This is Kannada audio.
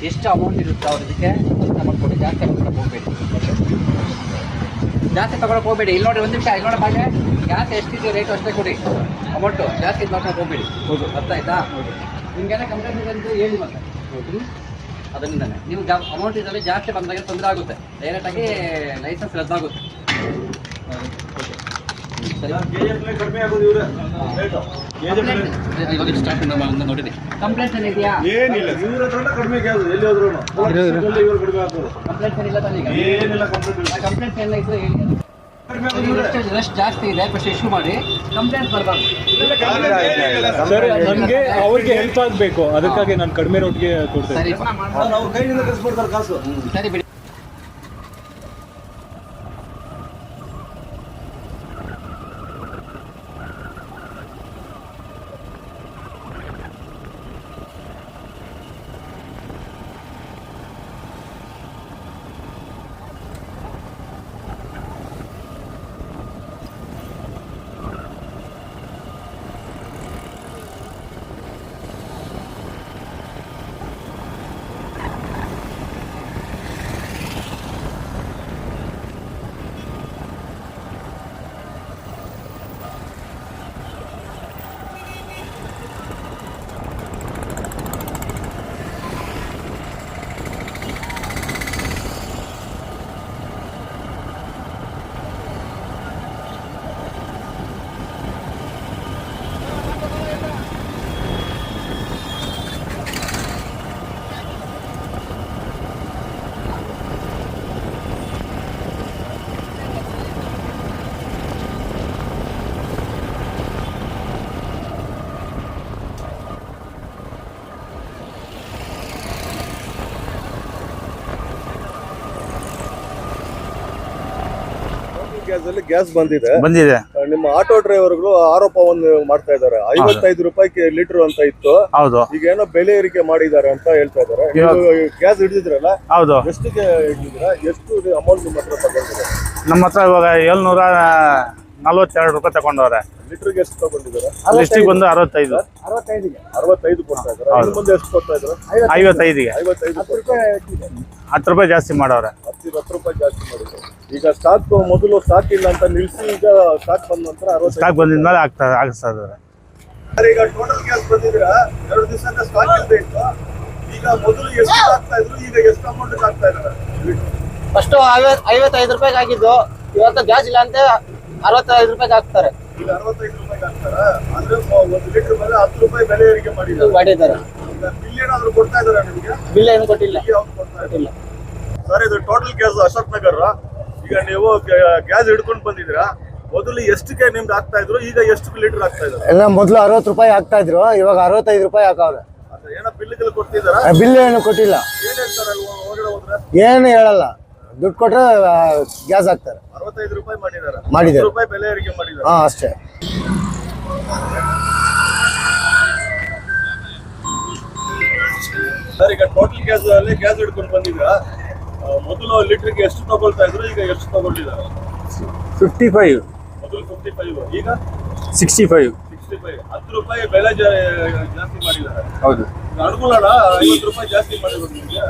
ಎಷ್ಟು ಅಮೌಂಟ್ ಇರುತ್ತೆ ಅವ್ರ ಇದಕ್ಕೆ ಅಮೌಂಟ್ ಕೊಡಿ. ಜಾಸ್ತಿ ಅಮೌಂಟ್ ಹೋಗಬೇಡಿ, ಜಾಸ್ತಿ ತೊಗೊಳಕ್ಕೆ ಹೋಗಬೇಡಿ. ಇಲ್ಲಿ ನೋಡಿ, ಒಂದು ನಿಮಿಷ ಇಲ್ಲಿ ನೋಡಿ ಬಾಗೆ, ಗ್ಯಾಸ್ ಎಷ್ಟಿದೆ ರೇಟು ಅಷ್ಟೇ ಕೊಡಿ ಅಮೌಂಟು. ಜಾಸ್ತಿ ಇದು ಮಾಡ್ಕೊಂಡು ಹೋಗಬೇಡಿ. ಹೌದು, ಅರ್ಥ ಆಯ್ತಾ? ನಿಮಗೆಲ್ಲ ಕಂಪ್ಲೇಂಟ್ ಇದೆ ಅಂತ ಹೇಳಿ ಮತ್ತೆ. ಹೌದು, ಅದರಿಂದನೇ ನೀವು ಅಮೌಂಟ್ ಇದರಲ್ಲಿ ಜಾಸ್ತಿ ಬಂದಾಗ ತೊಂದರೆ ಆಗುತ್ತೆ. ಡೈರೆಕ್ಟಾಗಿ ಲೈಸೆನ್ಸ್ ರದ್ದಾಗುತ್ತೆ. ನೋಡಿರಿ, ಕಂಪ್ಲೇಂಟ್ ಏನಿದೆಯಾ? ಏನಿಲ್ಲ, ಕಂಪ್ಲೇಂಟ್ ಏನಿಲ್ಲ ತಾನೀಗ? ಕಂಪ್ಲೇಂಟ್ ಎಲ್ಲ ಇದ್ರೆ ಹೇಳಿ. ರಶ್ ಜಾಸ್ತಿ ಇದೆ, ಫಸ್ಟ್ ಇಶ್ಯೂ ಮಾಡಿ. ಕಂಪ್ಲೇಂಟ್ ಬರಬಾರ್ದು. ನನಗೆ ಅವ್ರಿಗೆ ಹೆಲ್ಪ್ ಆಗಬೇಕು, ಅದಕ್ಕಾಗಿ ನಾನು ಕಡಿಮೆ ರೇಟ್ಗೆ ಕೊಡ್ತೇನೆ. ಸರಿ ಬಿಡಿ. ಗ್ಯಾಸ್ ಬಂದಿದೆ. ನಿಮ್ಮ ಆಟೋ ಡ್ರೈವರ್ಗಳು ಆರೋಪವನ್ನು ಮಾಡ್ತಾ ಇದ್ದಾರೆ. 55 ರೂಪಾಯಿ ಲೀಟರ್ ಅಂತ ಇತ್ತು. ಹೌದು, ಈಗ ಏನೋ ಬೆಲೆ ಏರಿಕೆ ಮಾಡಿದ್ದಾರೆ ಅಂತ ಹೇಳ್ತಾ ಇದ್ದಾರೆ. ಗ್ಯಾಸ್ ಹಿಡಿದಿದ್ರಲ್ಲ, ಹೌದು. ಎಷ್ಟಿಗೆ ಹಿಡಿದಿದ್ರ? ಎಷ್ಟು ಅಮೌಂಟ್ ನಿಮ್ಮ ಹತ್ರ ತಗೊಂಡಿದ್ದಾರೆ? ನಮ್ಮ ಹತ್ರ ಇವಾಗ 742 ರೂಪಾಯಿ ತಗೊಂಡವ್ರೆ. ಲೀಟರ್ಗೆ ಎಷ್ಟು ತಗೊಂಡಿದ್ದಾರೆ? ಲಿಸ್ಟಿಗೆ ಬಂದು 65 ಕೊಡ್ತಾ ಇದ್ದಾರೆ. ಇನ್ನು ಮುಂದೆ ಎಷ್ಟು ಕೊಡ್ತಾ ಇದ್ದಾರೆ? 55ಗೆ 10 ರೂಪಾಯಿ ಜಾಸ್ತಿ ಮಾಡವ್ರೆ. 10 ರೂಪಾಯಿ ಜಾಸ್ತಿ ಮಾಡಿದ್ರು. ಈಗ ಸ್ಟಾಕ್ ಮೊದಲು ಸ್ಟಾಕ್ ಇಲ್ಲ ಅಂತ ನಿಲ್ಸಿ, ಈಗ ಸ್ಟಾಕ್ ಬಂದ ನಂತರ 60 ಸ್ಟಾಕ್ ಬಂದಿದ್ಮೇಲೆ ಆಗ್ತಾ ಇದ್ದಾರೆ. ಈಗ ಟೋಟಲ್ ಗ್ಯಾಸ್ ಬಂದಿದ್ರ 2 ದಿವಸದಿಂದ ಸ್ಟಾಕ್ ಇಲ್ಲದೆ ಇತ್ತು. ಈಗ ಮೊದಲು ಎಷ್ಟು ಆಗ್ತಾ ಇದ್ರು, ಈಗ ಎಷ್ಟು ಅಮೌಂಟ್ ಆಗ್ತಾ ಇದ್ದಾರೆ? ಫಸ್ಟ್ 55 ರೂಪಾಯಿಗೆ ಆಗಿದ್ದು, ಇವತ್ತು ಗ್ಯಾಸ್ ಇಲ್ಲ ಅಂತ 65 ರೂಪಾಯಿಗೆ ಹಾಕ್ತಾರೆ. ಈಗ 65 ರೂಪಾಯಿಗೆ ಹಾಕ್ತಾರ. ಅಂದ್ರೆ 1 ಲೀಟರ್ ಮೇಲೆ 10 ರೂಪಾಯಿ ಬೆಲೆ ಏರಿಕೆ ಮಾಡಿದ್ದಾರೆ. ಈಗ ಬಿಲ್ ಏನಾದ್ರು ಕೊಡ್ತಾ ಇದಾರೆ ನಿಮಗೆ? ಬಿಲ್ ಏನು ಕೊಟ್ಟಿಲ್ಲ. ಕೊಟ್ಟಿಲ್ಲ ಸರ್. ಇದು ಟೋಟಲ್ ಗ್ಯಾಸ್ ಅಶೋಕ್ ನಗರ. ಈಗ ನೀವು ಗ್ಯಾಸ್ ಹಿಡ್ಕೊಂಡು ಬಂದಿದ್ದೀರಾ. ಮೊದಲು ಎಷ್ಟಕ್ಕೆ ನಿಮ್ಗೆ ಆಗ್ತಾ ಇದ್ರು, ಈಗ ಎಷ್ಟು ಲೀಟರ್ ಆಗ್ತಾ ಇದ್ದಾರೆ? ಎಲ್ಲ ಮೊದಲು 60 ರೂಪಾಯಿ ಆಗ್ತಾ ಇದ್ರು, ಇವಾಗ 65 ರೂಪಾಯಿ ಹಾಕವ್ರೆ. ಏನೋ ಬಿಲ್ಗಳು ಕೊಡ್ತಿದಾರ? ಬಿಲ್ ಏನು ಕೊಟ್ಟಿಲ್ಲ. ಏನ್ ಹೇಳ್ತಾರೆ ಹೊರಗಡೆ ಹೋದ್ರೆ? ಏನು ಹೇಳಲ್ಲ, ದುಡ್ಡು ಕೊಟ್ರೆ ಗ್ಯಾಸ್ ಹಾಕ್ತಾರೆ. 65 ರೂಪಾಯಿ ಮಾಡಿದ್ದಾರೆ. 10 ರೂಪಾಯಿ ಬೆಲೆ ಏರಿಕೆ ಮಾಡಿದ್ದಾರೆ. ಹಾ, ಅಷ್ಟೇ. ಸರ್, ಈಗ ಟೋಟಲ್ ಗ್ಯಾಸ್ ಅಲ್ಲಿ ಗ್ಯಾಸ್ ಹಿಡ್ಕೊಂಡು ಬಂದಿದ್ರ. ಮೊದಲು ಲೀಟರ್ಗೆ ಎಷ್ಟು ತಗೊಳ್ತಾ ಇದ್ರು, ಈಗ ಎಷ್ಟು ತಗೊಂಡಿದ್ದಾರೆ? 55, ಮೊದಲು 55, ಈಗ 65. 10 ರೂಪಾಯಿ ಬೆಲೆ ಜಾಸ್ತಿ ಮಾಡಿದ್ದಾರೆ. ಹೌದು, ಅನುಕೂಲನಾ? 50 ರೂಪಾಯಿ ಜಾಸ್ತಿ ಮಾಡಿದ್ರು ನಿಮಗೆ.